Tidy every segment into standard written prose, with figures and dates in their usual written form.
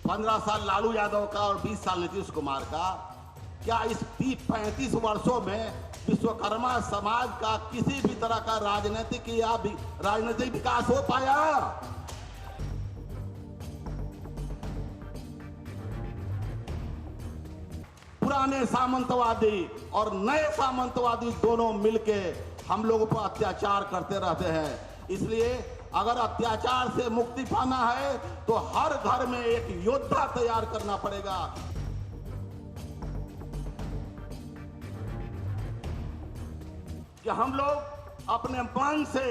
15 साल लालू यादव का और 20 साल नीतीश कुमार का, क्या इस 35 वर्षों में विश्वकर्मा समाज का किसी भी तरह का राजनीतिक विकास हो पाया? पुराने सामंतवादी और नए सामंतवादी दोनों मिलके हम लोगों पर अत्याचार करते रहते हैं। इसलिए अगर अत्याचार से मुक्ति पाना है तो हर घर में एक योद्धा तैयार करना पड़ेगा। कि हम लोग अपने मन से,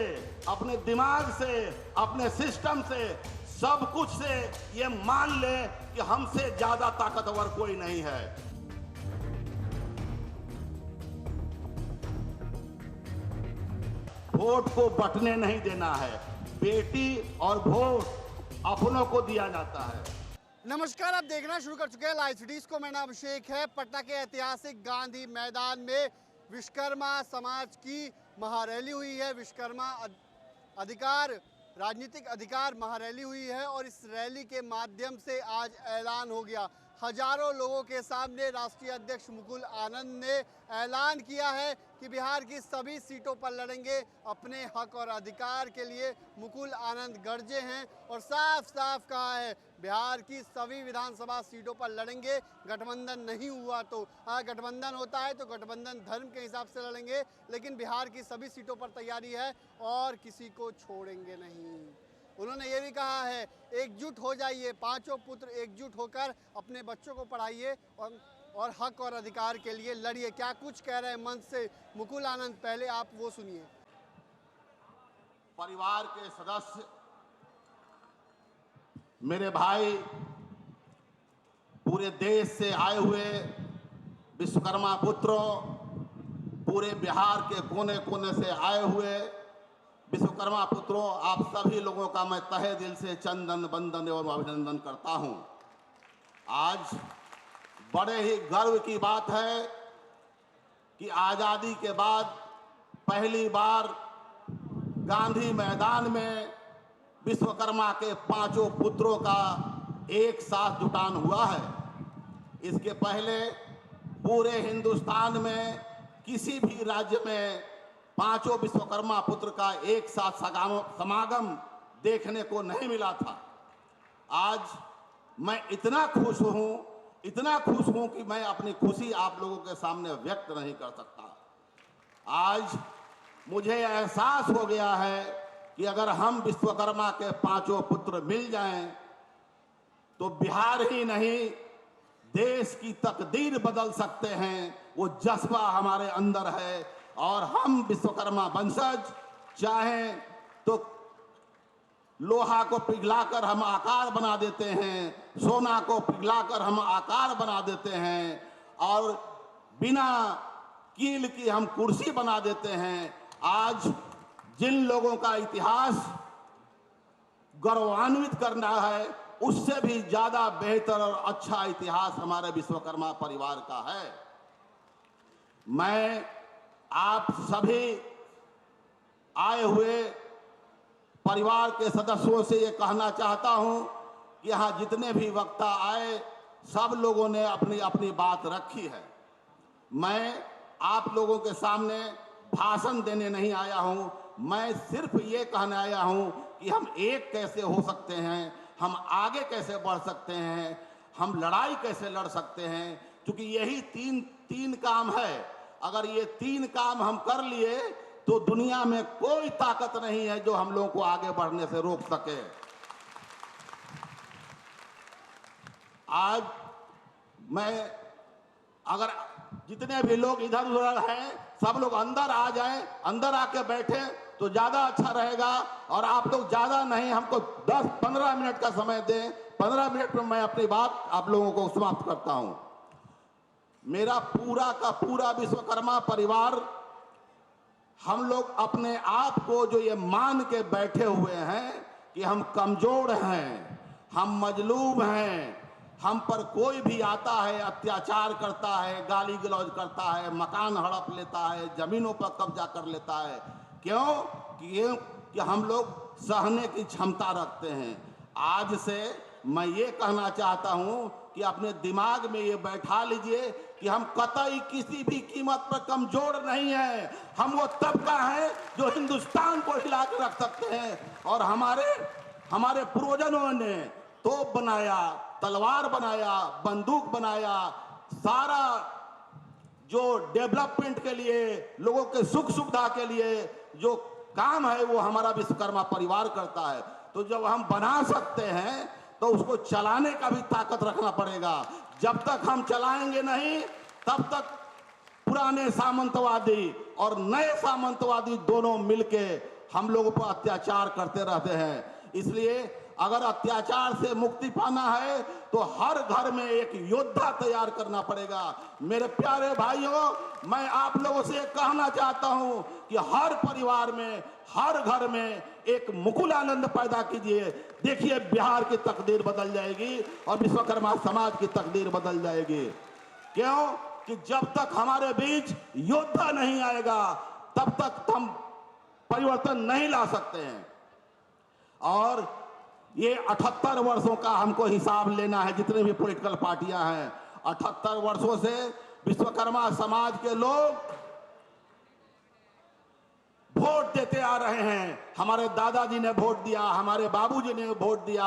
अपने दिमाग से, अपने सिस्टम से, सब कुछ से ये मान ले कि हमसे ज्यादा ताकतवर कोई नहीं है। वोट को बंटने नहीं देना है, बेटी और वोट अपनों को दिया जाता है। नमस्कार, आप देखना शुरू कर चुके हैं लाइव सिटीज को। मेरा नाम अभिषेक है। पटना के ऐतिहासिक गांधी मैदान में विश्वकर्मा समाज की महारैली हुई है। विश्वकर्मा अधिकार, राजनीतिक अधिकार महारैली हुई है और इस रैली के माध्यम से आज ऐलान हो गया। हजारों लोगों के सामने राष्ट्रीय अध्यक्ष मुकुल आनंद ने ऐलान किया है कि बिहार की सभी सीटों पर लड़ेंगे। अपने हक और अधिकार के लिए मुकुल आनंद गरजे हैं और साफ साफ कहा है बिहार की सभी विधानसभा सीटों पर लड़ेंगे। गठबंधन नहीं हुआ तो गठबंधन होता है तो गठबंधन धर्म के हिसाब से लड़ेंगे, लेकिन बिहार की सभी सीटों पर तैयारी है और किसी को छोड़ेंगे नहीं। उन्होंने ये भी कहा है एकजुट हो जाइए, पांचों पुत्र एकजुट होकर अपने बच्चों को पढ़ाइए और हक और अधिकार के लिए लड़िए। क्या कुछ कह रहे हैं मंच से मुकुल आनंद, पहले आप वो सुनिए। परिवार के सदस्य, मेरे भाई, पूरे देश से आए हुए विश्वकर्मा पुत्रों, पूरे बिहार के कोने कोने से आए हुए विश्वकर्मा पुत्रों, आप सभी लोगों का मैं तहे दिल से चंदन वंदन एवं अभिनंदन करता हूं। आज बड़े ही गर्व की बात है कि आजादी के बाद पहली बार गांधी मैदान में विश्वकर्मा के पांचों पुत्रों का एक साथ जुटान हुआ है। इसके पहले पूरे हिंदुस्तान में किसी भी राज्य में पांचों विश्वकर्मा पुत्र का एक साथ समागम देखने को नहीं मिला था। आज मैं इतना खुश हूं कि मैं अपनी खुशी आप लोगों के सामने व्यक्त नहीं कर सकता। आज मुझे एहसास हो गया है कि अगर हम विश्वकर्मा के पांचों पुत्र मिल जाएं तो बिहार ही नहीं देश की तकदीर बदल सकते हैं। वो जज्बा हमारे अंदर है और हम विश्वकर्मा वंशज चाहें तो लोहा को पिघलाकर हम आकार बना देते हैं, सोना को पिघलाकर हम आकार बना देते हैं और बिना कील की हम कुर्सी बना देते हैं। आज जिन लोगों का इतिहास गौरवान्वित करना है उससे भी ज्यादा बेहतर और अच्छा इतिहास हमारे विश्वकर्मा परिवार का है। मैं आप सभी आए हुए परिवार के सदस्यों से ये कहना चाहता हूं कि यहाँ जितने भी वक्ता आए सब लोगों ने अपनी अपनी बात रखी है। मैं आप लोगों के सामने भाषण देने नहीं आया हूं, मैं सिर्फ ये कहने आया हूं कि हम एक कैसे हो सकते हैं, हम आगे कैसे बढ़ सकते हैं, हम लड़ाई कैसे लड़ सकते हैं। क्योंकि यही तीन काम है। अगर ये तीन काम हम कर लिए तो दुनिया में कोई ताकत नहीं है जो हम लोगों को आगे बढ़ने से रोक सके। आज मैं अगर जितने भी लोग इधर उधर हैं सब लोग अंदर आ जाएं, अंदर आके बैठे तो ज्यादा अच्छा रहेगा। और आप लोग ज्यादा नहीं, हमको 10-15 मिनट का समय दें। 15 मिनट में मैं अपनी बात आप लोगों को समाप्त करता हूं। मेरा पूरा का पूरा विश्वकर्मा परिवार, हम लोग अपने आप को जो ये मान के बैठे हुए हैं कि हम कमजोर हैं, हम मजलूम हैं, हम पर कोई भी आता है अत्याचार करता है, गाली गलौज करता है, मकान हड़प लेता है, जमीनों पर कब्जा कर लेता है। क्यों कि हम लोग सहने की क्षमता रखते हैं। आज से मैं ये कहना चाहता हूं कि अपने दिमाग में ये बैठा लीजिए कि हम कतई किसी भी कीमत पर कमजोर नहीं है। हम वो तबका है जो हिंदुस्तान को हिला के रख सकते हैं। और हमारे पूर्वजों ने तोप बनाया, तलवार बनाया, बंदूक बनाया, सारा जो डेवलपमेंट के लिए, लोगों के सुख सुविधा के लिए जो काम है वो हमारा विश्वकर्मा परिवार करता है। तो जब हम बना सकते हैं तो उसको चलाने का भी ताकत रखना पड़ेगा। जब तक हम चलाएंगे नहीं तब तक पुराने सामंतवादी और नए सामंतवादी दोनों मिलके हम लोगों पर अत्याचार करते रहते हैं। इसलिए अगर अत्याचार से मुक्ति पाना है तो हर घर में एक योद्धा तैयार करना पड़ेगा। मेरे प्यारे भाइयों, मैं आप लोगों से कहना चाहता हूं कि हर परिवार में, हर घर में एक मुकुल आनंद पैदा कीजिए। देखिए बिहार की तकदीर बदल जाएगी और विश्वकर्मा समाज की तकदीर बदल जाएगी। क्यों कि जब तक हमारे बीच योद्धा नहीं आएगा तब तक हम परिवर्तन नहीं ला सकते हैं। और ये 78 वर्षों का हमको हिसाब लेना है। जितने भी पॉलिटिकल पार्टियां हैं, 78 वर्षों से विश्वकर्मा समाज के लोग वोट देते आ रहे हैं। हमारे दादाजी ने वोट दिया, हमारे बाबूजी ने वोट दिया,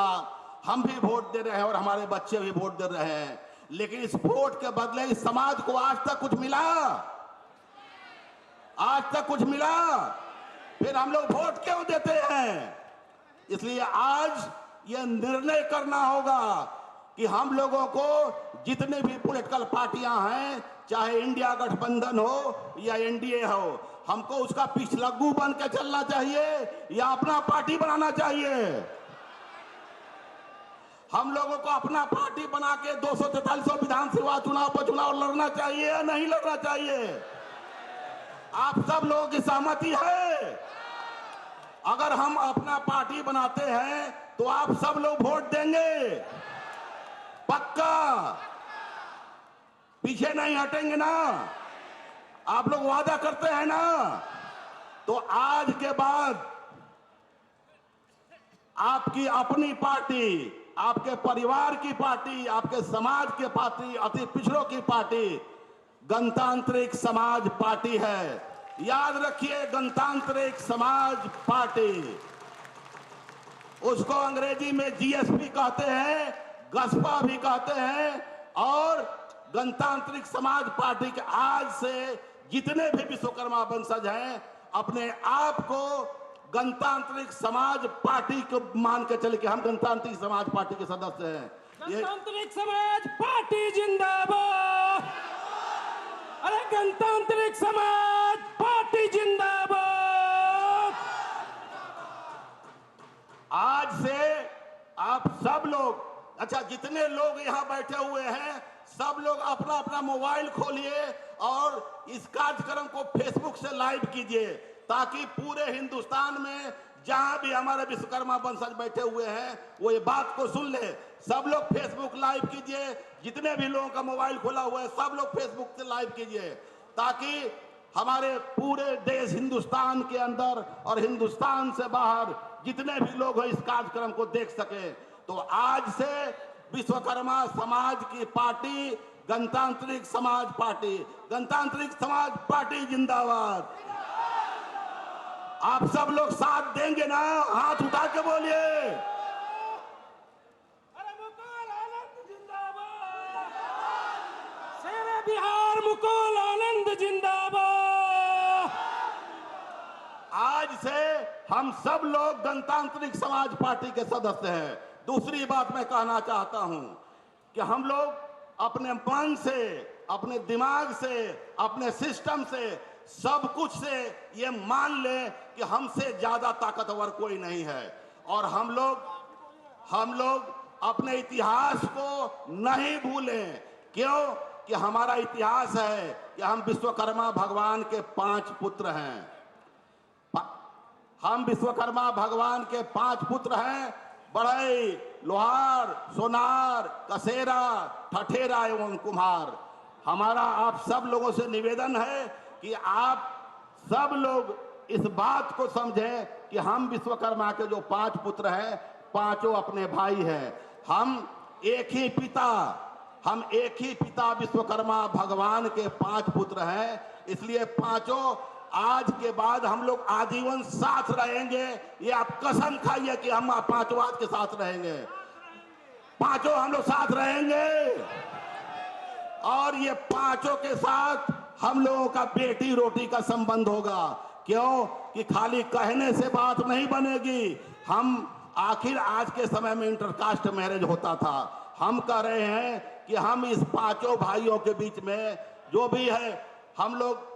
हम भी वोट दे रहे हैं और हमारे बच्चे भी वोट दे रहे हैं। लेकिन इस वोट के बदले इस समाज को आज तक कुछ मिला? आज तक कुछ मिला? फिर हम लोग वोट क्यों देते हैं? इसलिए आज यह निर्णय करना होगा कि हम लोगों को जितने भी पॉलिटिकल पार्टियां हैं, चाहे इंडिया गठबंधन हो या एनडीए हो, हमको उसका पिछलग्गू बन के चलना चाहिए या अपना पार्टी बनाना चाहिए। हम लोगों को अपना पार्टी बना के 243 विधानसभा चुनाव पर चुनाव लड़ना चाहिए या नहीं लड़ना चाहिए? आप सब लोगों की सहमति है? अगर हम अपना पार्टी बनाते हैं तो आप सब लोग वोट देंगे? पक्का? पीछे नहीं हटेंगे ना? आप लोग वादा करते हैं ना? तो आज के बाद आपकी अपनी पार्टी, आपके परिवार की पार्टी, आपके समाज के पार्टी, अति पिछड़ों की पार्टी गणतांत्रिक समाज पार्टी है। याद रखिए, गणतांत्रिक समाज पार्टी, उसको अंग्रेजी में जीएसपी कहते हैं, गसपा भी कहते हैं। और गणतांत्रिक समाज पार्टी के आज से जितने भी विश्वकर्मा वंशज हैं, अपने आप को गणतांत्रिक समाज पार्टी को मान के चले कि हम गणतांत्रिक समाज पार्टी के सदस्य हैं। गणतांत्रिक समाज पार्टी जिंदाबाद! अरे गणतांत्रिक समाज पार्टी जिंदाबाद! आज से आप सब लोग, अच्छा जितने लोग यहाँ बैठे हुए हैं, सब लोग अपना अपना मोबाइल खोलिए और इस कार्यक्रम को फेसबुक से लाइव कीजिए, ताकि पूरे हिंदुस्तान में जहां भी हमारे विश्वकर्मा वंशज बैठे हुए हैं वो ये बात को सुन ले। सब लोग फेसबुक लाइव कीजिए, जितने भी लोगों का मोबाइल खुला हुआ है सब लोग फेसबुक से लाइव कीजिए, ताकि हमारे पूरे देश हिंदुस्तान के अंदर और हिंदुस्तान से बाहर जितने भी लोग हैं इस कार्यक्रम को देख सके। तो आज से विश्वकर्मा समाज की पार्टी गणतांत्रिक समाज पार्टी, गणतांत्रिक समाज पार्टी जिंदाबाद। आप सब लोग साथ देंगे ना? हाथ उठा के बोलिए। अरे मुकुल आनंद जिंदाबाद! शेरे बिहार मुकुल आनंद जिंदाबाद! आज से हम सब लोग गणतांत्रिक समाज पार्टी के सदस्य हैं। दूसरी बात मैं कहना चाहता हूं कि हम लोग अपने मन से, अपने दिमाग से, अपने सिस्टम से, सब कुछ से ये मान ले कि हमसे ज्यादा ताकतवर कोई नहीं है। और हम लोग अपने इतिहास को नहीं भूलें। क्यों कि हमारा इतिहास है कि हम विश्वकर्मा भगवान के 5 पुत्र हैं। हम विश्वकर्मा भगवान के 5 पुत्र हैं, बढ़ई, लोहार, सोनार, कसेरा, ठठेरा एवं कुम्हार। हमारा आप सब लोगों से निवेदन है कि आप सब लोग इस बात को समझें कि हम विश्वकर्मा के जो 5 पुत्र हैं, 5 अपने भाई हैं। हम एक ही पिता विश्वकर्मा भगवान के 5 पुत्र हैं। इसलिए पांचों आज के बाद हम लोग आजीवन साथ रहेंगे। ये आप कसम खाइए कि हम पांचों आज के साथ रहेंगे, पांचों हम लोग साथ रहेंगे। और ये पांचों के साथ हम लोगों का बेटी रोटी का संबंध होगा। क्यों कि खाली कहने से बात नहीं बनेगी। हम आखिर आज के समय में इंटरकास्ट मैरिज होता था, हम कह रहे हैं कि हम इस पांचों भाइयों के बीच में जो भी है हम लोग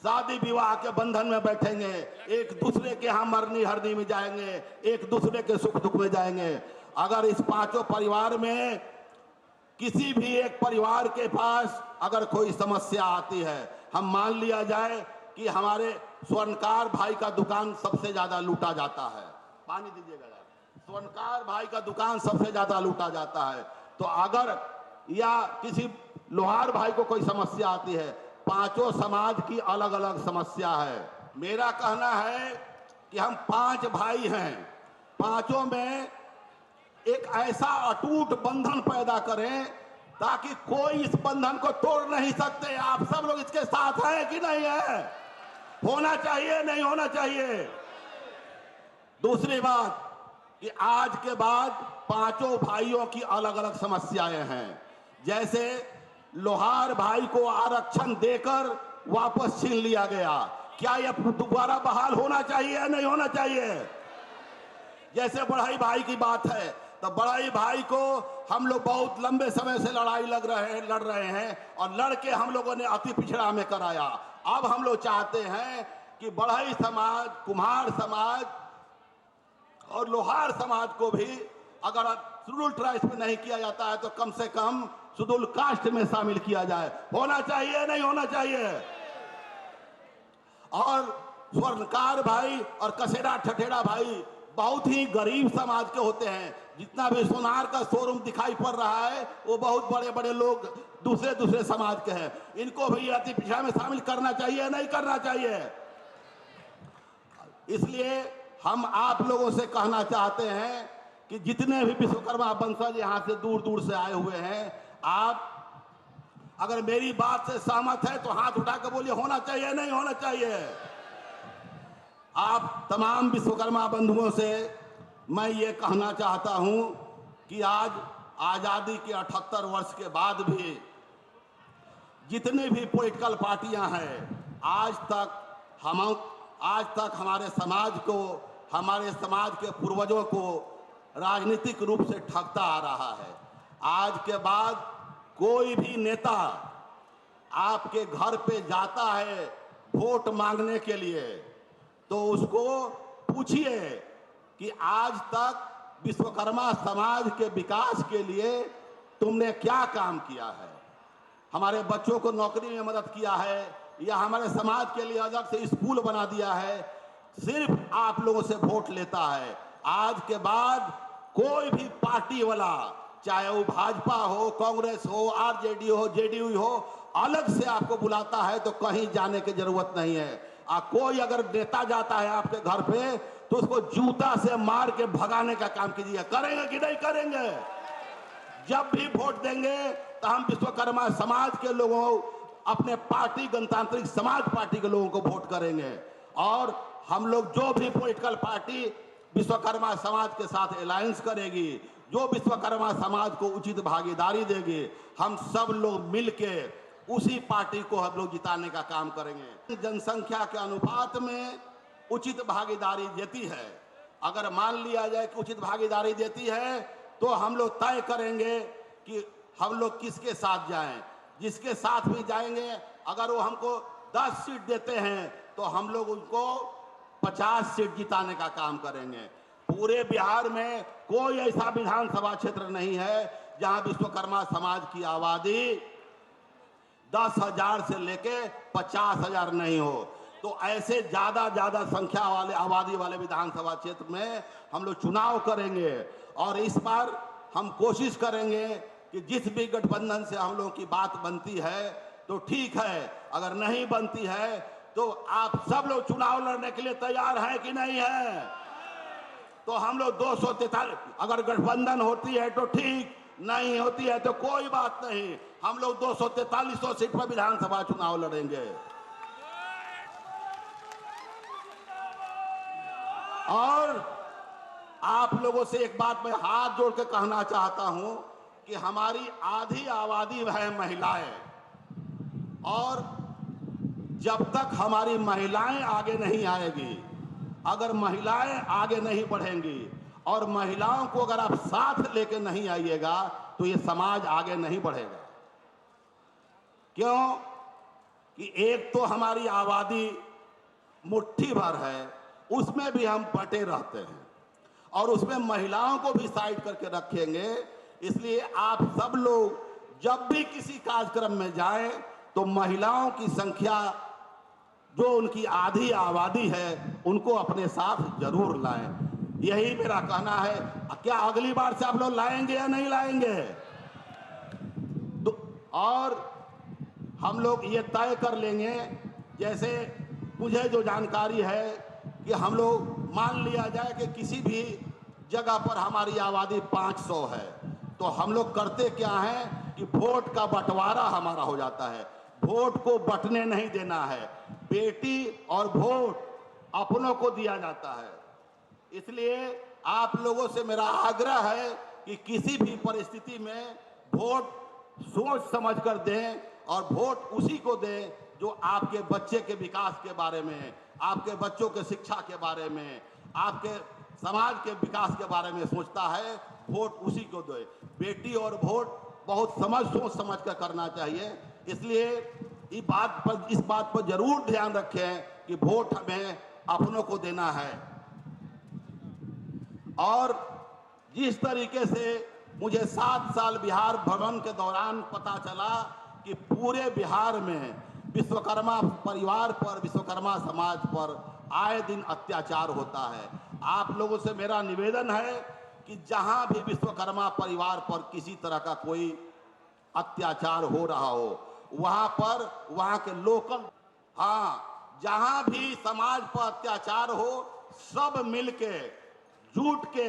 शादी विवाह के बंधन में बैठेंगे, एक दूसरे के यहाँ मरनी हरनी में जाएंगे, एक दूसरे के सुख दुख में जाएंगे। अगर इस पांचों परिवार में किसी भी एक परिवार के पास अगर कोई समस्या आती है, हम मान लिया जाए कि हमारे स्वर्णकार भाई का दुकान सबसे ज्यादा लूटा जाता है, पानी दीजिएगा, स्वर्णकार भाई का दुकान सबसे ज्यादा लूटा जाता है, तो अगर या किसी लोहार भाई को कोई समस्या आती है, पांचों समाज की अलग अलग समस्या है। मेरा कहना है कि हम 5 भाई हैं, पांचों में एक ऐसा अटूट बंधन पैदा करें ताकि कोई इस बंधन को तोड़ नहीं सकते। आप सब लोग इसके साथ हैं कि नहीं है? होना चाहिए, नहीं होना चाहिए? दूसरी बात कि आज के बाद पांचों भाइयों की अलग अलग समस्याएं हैं। जैसे लोहार भाई को आरक्षण देकर वापस छीन लिया गया, क्या यह दोबारा बहाल होना चाहिए या नहीं होना चाहिए? जैसे बढ़ई भाई की बात है, तो बढ़ई भाई को हम लोग बहुत लंबे समय से लड़ रहे हैं और लड़के हम लोगों ने अति पिछड़ा में कराया। अब हम लोग चाहते हैं कि बढ़ई समाज, कुम्हार समाज और लोहार समाज को भी अगर शेड्यूल ट्राइब्स में नहीं किया जाता है तो कम से कम शेड्यूल कास्ट में शामिल किया जाए। होना चाहिए, नहीं होना चाहिए? और स्वर्णकार भाई और कसेरा ठठेरा भाई बहुत ही गरीब समाज के होते हैं। जितना भी सोनार का शोरूम दिखाई पड़ रहा है वो बहुत बड़े बड़े लोग दूसरे समाज के हैं। इनको भी अति पिछड़ा में शामिल करना चाहिए, नहीं करना चाहिए? इसलिए हम आप लोगों से कहना चाहते हैं कि जितने भी विश्वकर्मा वंशज यहाँ से दूर दूर से आए हुए हैं, आप अगर मेरी बात से सहमत है तो हाथ उठा कर बोलिए होना चाहिए, नहीं होना चाहिए? आप तमाम विश्वकर्मा बंधुओं से मैं ये कहना चाहता हूं कि आज आजादी के 78 वर्ष के बाद भी जितनी भी पॉलिटिकल पार्टियां हैं, आज तक हमारे समाज को, हमारे समाज के पूर्वजों को राजनीतिक रूप से ठगता आ रहा है। आज के बाद कोई भी नेता आपके घर पे जाता है वोट मांगने के लिए तो उसको पूछिए कि आज तक विश्वकर्मा समाज के विकास के लिए तुमने क्या काम किया है? हमारे बच्चों को नौकरी में मदद किया है या हमारे समाज के लिए अलग से स्कूल बना दिया है? सिर्फ आप लोगों से वोट लेता है। आज के बाद कोई भी पार्टी वाला, चाहे वो भाजपा हो, कांग्रेस हो, आरजेडी हो, जेडीयू हो, अलग से आपको बुलाता है तो कहीं जाने की जरूरत नहीं है। कोई अगर नेता जाता है आपके घर पे तो उसको जूता से मार के भगाने का काम कीजिए। करेंगे कि नहीं करेंगे? जब भी वोट देंगे तो हम विश्वकर्मा समाज के लोगों, अपने पार्टी गणतांत्रिक समाज पार्टी के लोगों को वोट करेंगे। और हम लोग जो भी पॉलिटिकल पार्टी विश्वकर्मा समाज के साथ अलायंस करेगी, जो विश्वकर्मा समाज को उचित भागीदारी देगी, हम सब लोग मिलके उसी पार्टी को हम लोग जिताने का काम करेंगे। जनसंख्या के अनुपात में उचित भागीदारी देती है। अगर मान लिया जाए कि उचित भागीदारी देती है तो हम लोग तय करेंगे कि हम लोग किसके साथ जाएं। जिसके साथ भी जाएंगे, अगर वो हमको 10 सीट देते हैं तो हम लोग उनको 50 सीट जिताने का काम करेंगे। पूरे बिहार में कोई ऐसा विधानसभा क्षेत्र नहीं है जहां विश्वकर्मा समाज की आबादी 10,000 से लेके 50,000 नहीं हो। तो ऐसे ज्यादा संख्या वाले आबादी वाले विधानसभा क्षेत्र में हम लोग चुनाव करेंगे। और इस बार हम कोशिश करेंगे कि जिस भी गठबंधन से हम लोगों की बात बनती है तो ठीक है, अगर नहीं बनती है तो आप सब लोग चुनाव लड़ने के लिए तैयार हैं कि नहीं है? तो हम लोग 243, अगर गठबंधन होती है तो ठीक, नहीं होती है तो कोई बात नहीं, हम लोग 243 सीट पर विधानसभा चुनाव लड़ेंगे। और आप लोगों से एक बात मैं हाथ जोड़ के कहना चाहता हूं कि हमारी आधी आबादी है महिलाएं, और जब तक हमारी महिलाएं आगे नहीं आएगी, अगर महिलाएं आगे नहीं बढ़ेंगी और महिलाओं को अगर आप साथ लेके नहीं आइएगा तो ये समाज आगे नहीं बढ़ेगा। क्यों कि एक तो हमारी आबादी मुट्ठी भर है, उसमें भी हम बटे रहते हैं, और उसमें महिलाओं को भी साइड करके रखेंगे। इसलिए आप सब लोग जब भी किसी कार्यक्रम में जाएं तो महिलाओं की संख्या, जो उनकी आधी आबादी है, उनको अपने साथ जरूर लाएं। यही मेरा कहना है। क्या अगली बार से आप लोग लाएंगे या नहीं लाएंगे? और हम लोग ये तय कर लेंगे, जैसे मुझे जो जानकारी है कि हम लोग मान लिया जाए कि किसी भी जगह पर हमारी आबादी 500 है, तो हम लोग करते क्या है कि वोट का बंटवारा हमारा हो जाता है। वोट को बंटने नहीं देना है, बेटी और वोट अपनों को दिया जाता है। इसलिए आप लोगों से मेरा आग्रह है कि किसी भी परिस्थिति में वोट सोच समझ कर दें, और वोट उसी को दें जो आपके बच्चे के विकास के बारे में, आपके बच्चों के शिक्षा के बारे में, आपके समाज के विकास के बारे में सोचता है। वोट उसी को दे। बेटी और वोट बहुत सोच समझ कर करना चाहिए। इसलिए इस बात पर जरूर ध्यान रखें कि वोट हमें अपनों को देना है। और जिस तरीके से मुझे 7 साल बिहार भ्रमण के दौरान पता चला कि पूरे बिहार में विश्वकर्मा परिवार पर, विश्वकर्मा समाज पर आए दिन अत्याचार होता है। आप लोगों से मेरा निवेदन है कि जहां भी विश्वकर्मा परिवार पर किसी तरह का कोई अत्याचार हो रहा हो, वहां पर वहां के लोकल, जहां भी समाज पर अत्याचार हो, सब मिलके, जुट के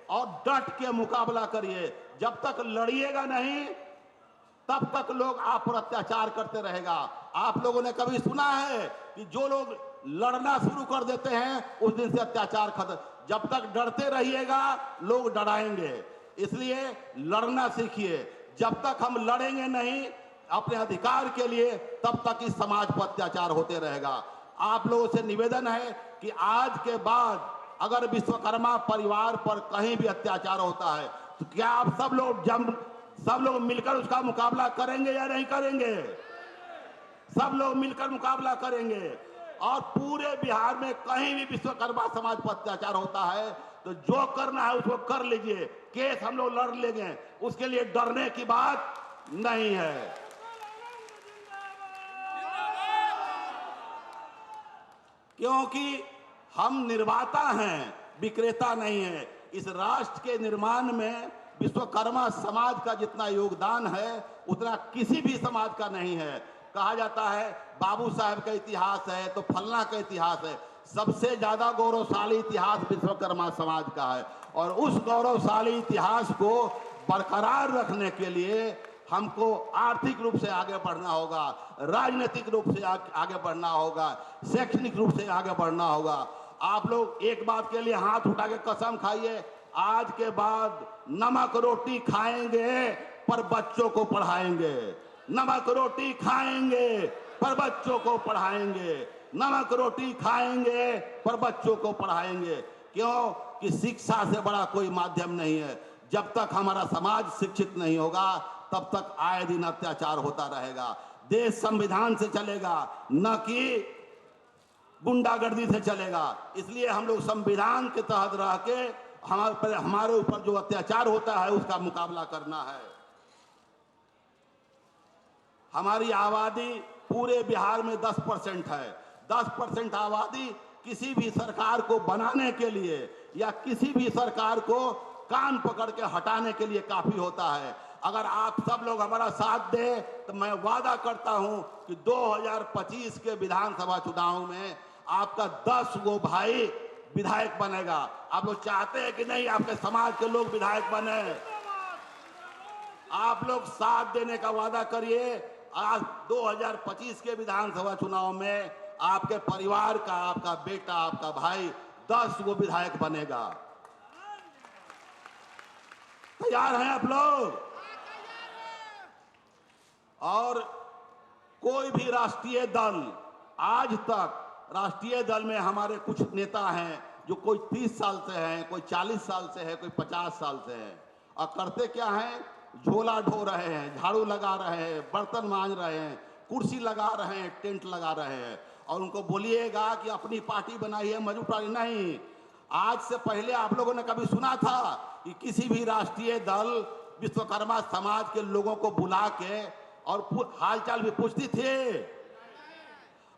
और डट के मुकाबला करिए। जब तक लड़िएगा नहीं, तब तक लोग आप पर अत्याचार करते रहेगा। आप लोगों ने कभी सुना है कि जो लोग लड़ना शुरू कर देते हैं उस दिन से अत्याचार खत्म? जब तक डरते रहिएगा लोग डराएंगे। इसलिए लड़ना सीखिए। जब तक हम लड़ेंगे नहीं अपने अधिकार के लिए, तब तक इस समाज पर अत्याचार होते रहेगा। आप लोगों से निवेदन है कि आज के बाद अगर विश्वकर्मा परिवार पर कहीं भी अत्याचार होता है तो क्या आप सब लोग मिलकर उसका मुकाबला करेंगे या नहीं करेंगे? सब लोग मिलकर मुकाबला करेंगे। और पूरे बिहार में कहीं भी विश्वकर्मा समाज पर अत्याचार होता है तो जो करना है उसको कर लीजिए, केस हम लोग लड़ लेंगे, उसके लिए डरने की बात नहीं है। क्योंकि हम निर्माता हैं, विक्रेता नहीं है। इस राष्ट्र के निर्माण में विश्वकर्मा समाज का जितना योगदान है उतना किसी भी समाज का नहीं है। कहा जाता है बाबू साहब का इतिहास है तो फलना का इतिहास है। सबसे ज्यादा गौरवशाली इतिहास विश्वकर्मा समाज का है, और उस गौरवशाली इतिहास को बरकरार रखने के लिए हमको आर्थिक रूप से आगे बढ़ना होगा, राजनीतिक रूप से आगे बढ़ना होगा, शैक्षणिक रूप से आगे बढ़ना होगा। आप लोग एक बात के लिए हाथ उठा के कसम खाइए, आज के बाद नमक रोटी खाएंगे पर बच्चों को पढ़ाएंगे। नमक रोटी खाएंगे पर बच्चों को पढ़ाएंगे। नमक रोटी खाएंगे पर बच्चों को पढ़ाएंगे। क्यों कि शिक्षा से बड़ा कोई माध्यम नहीं है। जब तक हमारा समाज शिक्षित नहीं होगा तब तक आए दिन अत्याचार होता रहेगा। देश संविधान से चलेगा, न कि गुंडागर्दी से चलेगा। इसलिए हम लोग संविधान के तहत रह के हमारे ऊपर जो अत्याचार होता है उसका मुकाबला करना है। हमारी आबादी पूरे बिहार में 10% है। 10% आबादी किसी भी सरकार को बनाने के लिए या किसी भी सरकार को कान पकड़ के हटाने के लिए काफी होता है। अगर आप सब लोग हमारा साथ दें तो मैं वादा करता हूं कि 2025 के विधानसभा चुनाव में आपका 10 गो भाई विधायक बनेगा। आप लोग चाहते हैं कि नहीं आपके समाज के लोग विधायक बने? आप लोग साथ देने का वादा करिए। आज 2025 के विधानसभा चुनाव में आपके परिवार का, आपका बेटा, आपका भाई 10 गो विधायक बनेगा। तैयार हैं आप लोग? और कोई भी राष्ट्रीय दल, आज तक राष्ट्रीय दल में हमारे कुछ नेता हैं जो कोई 30 साल से हैं, कोई 40 साल से है, कोई 50 साल से है, और करते क्या हैं? झोला ढो रहे हैं, झाड़ू लगा रहे हैं, बर्तन मांज रहे हैं, कुर्सी लगा रहे हैं, टेंट लगा रहे हैं। और उनको बोलिएगा कि अपनी पार्टी बनाई है, मजबूत पार्टी नहीं। आज से पहले आप लोगों ने कभी सुना था कि किसी भी राष्ट्रीय दल विश्वकर्मा समाज के लोगों को बुला के और हालचाल भी पूछती थी?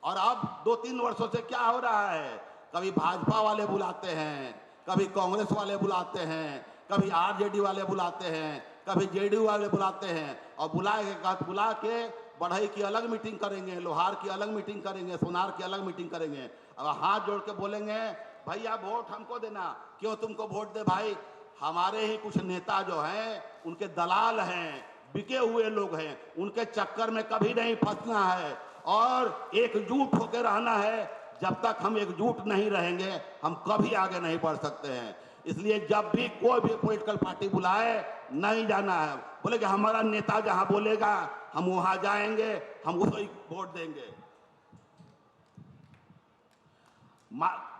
और अब 2-3 वर्षों से क्या हो रहा है? कभी भाजपा वाले बुलाते हैं, कभी कांग्रेस वाले बुलाते हैं, कभी आरजेडी वाले बुलाते हैं, कभी जेडीयू वाले बुलाते हैं, और बुला के बढ़ई की अलग मीटिंग करेंगे, लोहार की अलग मीटिंग करेंगे, सोनार की अलग मीटिंग करेंगे। अब हाथ जोड़ के बोलेंगे भैया वोट हमको देना। क्यों तुमको वोट दे भाई? हमारे ही कुछ नेता जो हैं उनके दलाल हैं, बिके हुए लोग हैं, उनके चक्कर में कभी नहीं फंसना है और एकजुट होकर रहना है। जब तक हम एकजुट नहीं रहेंगे हम कभी आगे नहीं बढ़ सकते हैं। इसलिए जब भी कोई भी पॉलिटिकल पार्टी बुलाए, नहीं जाना है। बोले कि हमारा नेता जहां बोलेगा हम वहां जाएंगे, हम उसको ही वोट देंगे।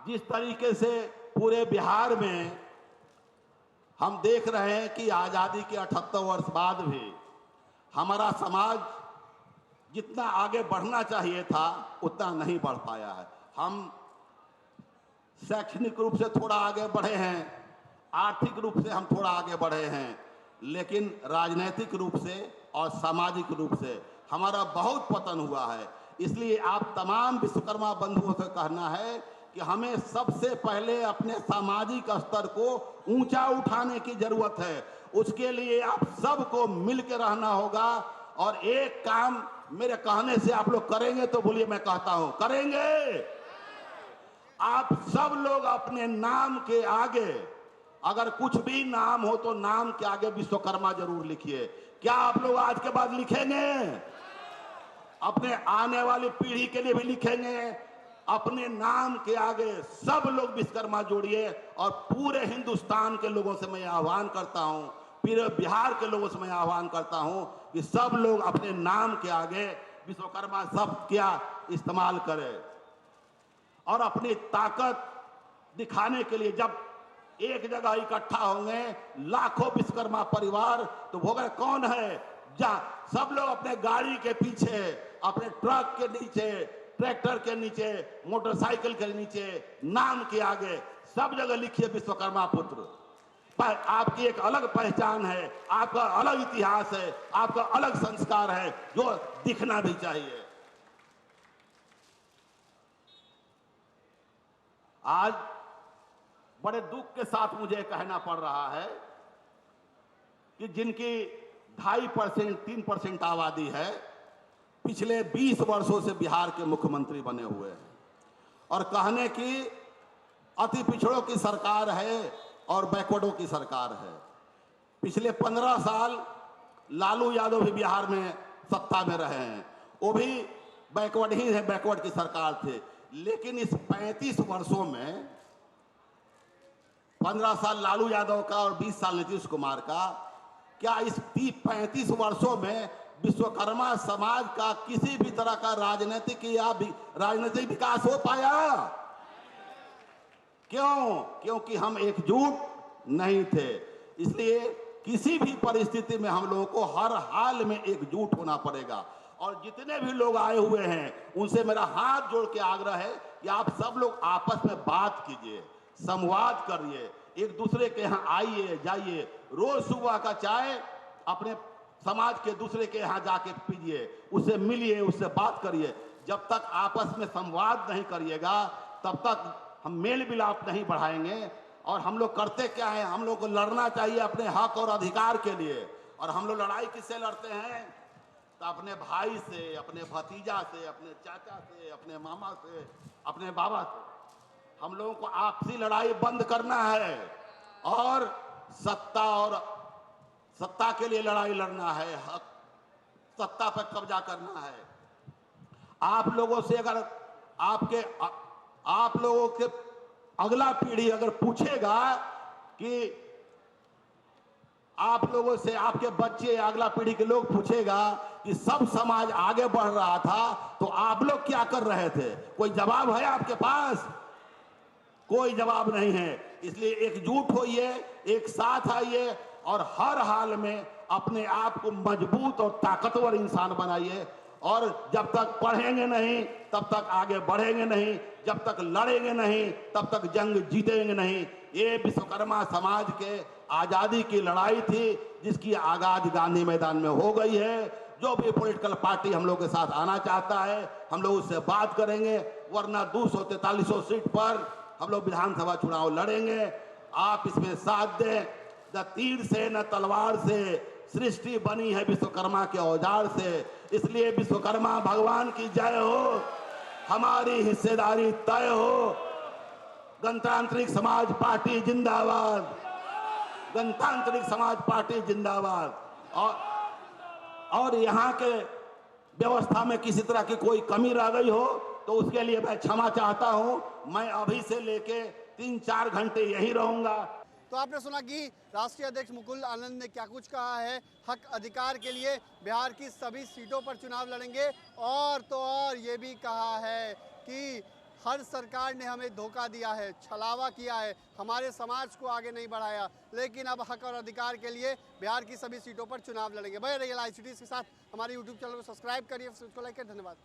जिस तरीके से पूरे बिहार में हम देख रहे हैं कि आजादी के 78 वर्ष बाद भी हमारा समाज जितना आगे बढ़ना चाहिए था उतना नहीं बढ़ पाया है। हम शैक्षणिक रूप से थोड़ा आगे बढ़े हैं, आर्थिक रूप से हम थोड़ा आगे बढ़े हैं, लेकिन राजनीतिक रूप से और सामाजिक रूप से हमारा बहुत पतन हुआ है। इसलिए आप तमाम विश्वकर्मा बंधुओं से कहना है कि हमें सबसे पहले अपने सामाजिक स्तर को ऊंचा उठाने की जरूरत है। उसके लिए आप सबको मिलकर रहना होगा। और एक काम मेरे कहने से आप लोग करेंगे तो बोलिए मैं कहता हूं, करेंगे? आप सब लोग अपने नाम के आगे, अगर कुछ भी नाम हो तो नाम के आगे विश्वकर्मा जरूर लिखिए। क्या आप लोग आज के बाद लिखेंगे? अपने आने वाली पीढ़ी के लिए भी लिखेंगे? अपने नाम के आगे सब लोग विश्वकर्मा जोड़िए। और पूरे हिंदुस्तान के लोगों से मैं आह्वान करता हूं, पूरे बिहार के लोगों से मैं आह्वान करता हूं कि सब लोग अपने नाम के आगे विश्वकर्मा शब्द क्या इस्तेमाल करें। और अपनी ताकत दिखाने के लिए जब एक जगह इकट्ठा होंगे लाखों विश्वकर्मा परिवार, तो वो कौन है? जहाँ सब लोग अपने गाड़ी के पीछे, अपने ट्रक के नीचे, ट्रैक्टर के नीचे, मोटरसाइकिल के नीचे, नाम के आगे सब जगह लिखिए विश्वकर्मा पुत्र। आपकी एक अलग पहचान है, आपका अलग इतिहास है, आपका अलग संस्कार है जो दिखना भी चाहिए। आज बड़े दुख के साथ मुझे कहना पड़ रहा है कि जिनकी 2.5% 3% आबादी है, पिछले 20 वर्षों से बिहार के मुख्यमंत्री बने हुए हैं और कहने की अति पिछड़ों की सरकार है और बैकवर्डों की सरकार है। पिछले 15 साल लालू यादव भी बिहार में सत्ता में रहे हैं, वो भी बैकवर्ड ही है, बैकवर्ड की सरकार थे। लेकिन इस 35 वर्षों में 15 साल लालू यादव का और 20 साल नीतीश कुमार का, क्या इस 35 वर्षों में विश्वकर्मा समाज का किसी भी तरह का राजनीतिक विकास हो पाया? क्यों? क्योंकि हम एकजुट नहीं थे। इसलिए किसी भी परिस्थिति में हम लोगों को हर हाल में एकजुट होना पड़ेगा। और जितने भी लोग आए हुए हैं उनसे मेरा हाथ जोड़ के आग्रह है कि आप सब लोग आपस में बात कीजिए, संवाद करिए, एक दूसरे के यहाँ आइए जाइए। रोज सुबह का चाय अपने समाज के दूसरे के यहाँ जाके पीजिए, उससे मिलिए, उससे बात करिए। जब तक आपस में संवाद नहीं करिएगा तब तक हम मेल मिलाप नहीं बढ़ाएंगे। और हम लोग करते क्या है? हम लोग को लड़ना चाहिए अपने हक और अधिकार के लिए। और हम लोग लड़ाई किससे लड़ते हैं? तो अपने भाई से, अपने भतीजा से, अपने चाचा से, अपने मामा से, अपने बाबा से। हम लोगों को आपसी लड़ाई बंद करना है और सत्ता के लिए लड़ाई लड़ना है, सत्ता पर कब्जा करना है। आप लोगों से अगर आप लोगों के अगला पीढ़ी अगर पूछेगा कि आप लोगों से आपके बच्चे अगला पीढ़ी के लोग पूछेगा कि सब समाज आगे बढ़ रहा था तो आप लोग क्या कर रहे थे, कोई जवाब है आपके पास? कोई जवाब नहीं है। इसलिए एकजुट होइए, एक साथ आइए और हर हाल में अपने आप को मजबूत और ताकतवर इंसान बनाइए। और जब तक पढ़ेंगे नहीं तब तक आगे बढ़ेंगे नहीं, जब तक लड़ेंगे नहीं तब तक जंग जीतेंगे नहीं। ये विश्वकर्मा समाज के आजादी की लड़ाई थी जिसकी आगाज गांधी मैदान में हो गई है। जो भी पॉलिटिकल पार्टी हम लोग के साथ आना चाहता है हम लोग उससे बात करेंगे, वरना 243 सीट पर हम लोग विधानसभा चुनाव लड़ेंगे। आप इसमें साथ दें। न तीर से न तलवार से सृष्टि बनी है विश्वकर्मा के औजार से। इसलिए विश्वकर्मा भगवान की जय हो, हमारी हिस्सेदारी तय हो। गणतांत्रिक समाज पार्टी जिंदाबाद, गणतांत्रिक समाज पार्टी जिंदाबाद। और यहाँ के व्यवस्था में किसी तरह की कोई कमी रह गई हो तो उसके लिए मैं क्षमा चाहता हूँ। मैं अभी से लेके 3-4 घंटे यही रहूंगा। तो आपने सुना कि राष्ट्रीय अध्यक्ष मुकुल आनंद ने क्या कुछ कहा है। हक अधिकार के लिए बिहार की सभी सीटों पर चुनाव लड़ेंगे और तो और ये भी कहा है कि हर सरकार ने हमें धोखा दिया है, छलावा किया है, हमारे समाज को आगे नहीं बढ़ाया, लेकिन अब हक और अधिकार के लिए बिहार की सभी सीटों पर चुनाव लड़ेंगे। बने रहिए लाइव सिटीज के साथ। हमारे यूट्यूब चैनल को सब्सक्राइब करिए, उसको लाइक करिए। धन्यवाद।